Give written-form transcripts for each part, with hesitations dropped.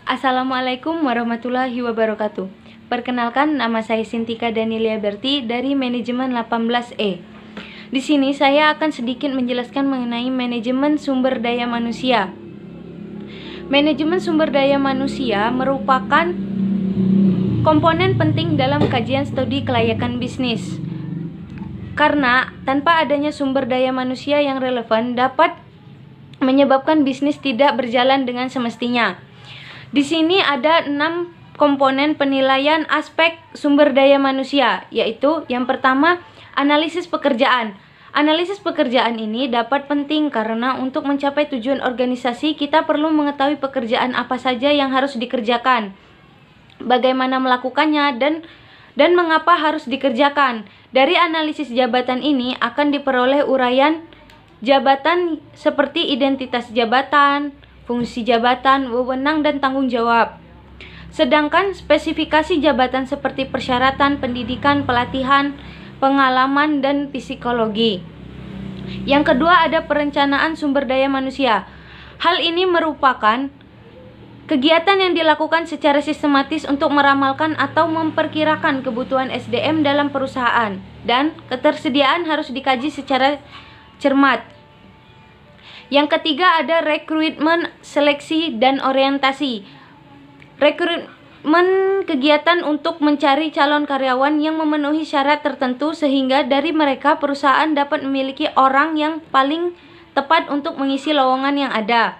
Assalamualaikum warahmatullahi wabarakatuh. Perkenalkan, nama saya Sintika Danilia Berti dari Manajemen 18E. Di sini saya akan sedikit menjelaskan mengenai manajemen sumber daya manusia. Manajemen sumber daya manusia merupakan komponen penting dalam kajian studi kelayakan bisnis. Karena tanpa adanya sumber daya manusia yang relevan dapat menyebabkan bisnis tidak berjalan dengan semestinya. Di sini ada 6 komponen penilaian aspek sumber daya manusia, yaitu yang pertama, analisis pekerjaan. Analisis pekerjaan ini dapat penting karena untuk mencapai tujuan organisasi kita perlu mengetahui pekerjaan apa saja yang harus dikerjakan, bagaimana melakukannya, dan mengapa harus dikerjakan. Dari analisis jabatan ini akan diperoleh uraian jabatan seperti identitas jabatan, fungsi jabatan, wewenang, dan tanggung jawab. Sedangkan spesifikasi jabatan seperti persyaratan, pendidikan, pelatihan, pengalaman, dan psikologi. Yang kedua ada perencanaan sumber daya manusia. Hal ini merupakan kegiatan yang dilakukan secara sistematis untuk meramalkan atau memperkirakan kebutuhan SDM dalam perusahaan, dan ketersediaan harus dikaji secara cermat. Yang ketiga ada rekrutmen, seleksi, dan orientasi. Rekrutmen kegiatan untuk mencari calon karyawan yang memenuhi syarat tertentu sehingga dari mereka perusahaan dapat memiliki orang yang paling tepat untuk mengisi lowongan yang ada.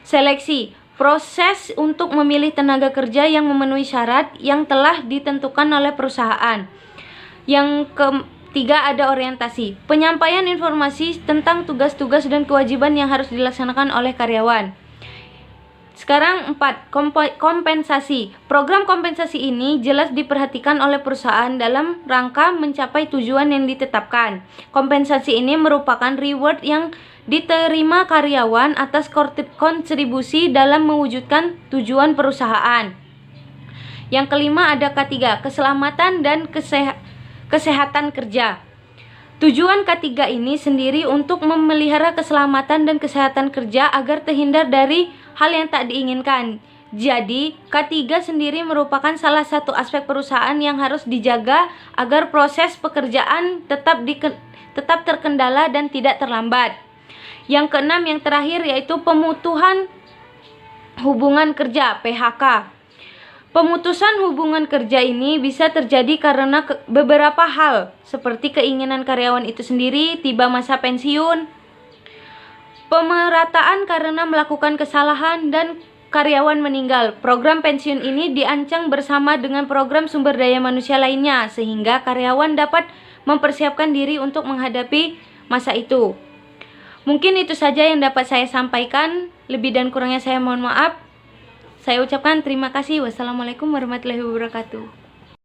Seleksi, proses untuk memilih tenaga kerja yang memenuhi syarat yang telah ditentukan oleh perusahaan. Yang ketiga ada orientasi, penyampaian informasi tentang tugas-tugas dan kewajiban yang harus dilaksanakan oleh karyawan. Sekarang 4, kompensasi. Program kompensasi ini jelas diperhatikan oleh perusahaan dalam rangka mencapai tujuan yang ditetapkan. Kompensasi ini merupakan reward yang diterima karyawan atas kontribusi dalam mewujudkan tujuan perusahaan. Yang kelima ada K3, keselamatan dan kesehatan kerja. Tujuan K3 ini sendiri untuk memelihara keselamatan dan kesehatan kerja agar terhindar dari hal yang tak diinginkan. Jadi, K3 sendiri merupakan salah satu aspek perusahaan yang harus dijaga agar proses pekerjaan tetap terkendala dan tidak terlambat. Yang keenam, yang terakhir, yaitu pemutusan hubungan kerja, PHK. Pemutusan hubungan kerja ini bisa terjadi karena beberapa hal, seperti keinginan karyawan itu sendiri, tiba masa pensiun, pemerataan karena melakukan kesalahan, dan karyawan meninggal. Program pensiun ini diancang bersama dengan program sumber daya manusia lainnya, sehingga karyawan dapat mempersiapkan diri untuk menghadapi masa itu. Mungkin itu saja yang dapat saya sampaikan. Lebih dan kurangnya saya mohon maaf. Saya ucapkan terima kasih. Wassalamualaikum warahmatullahi wabarakatuh.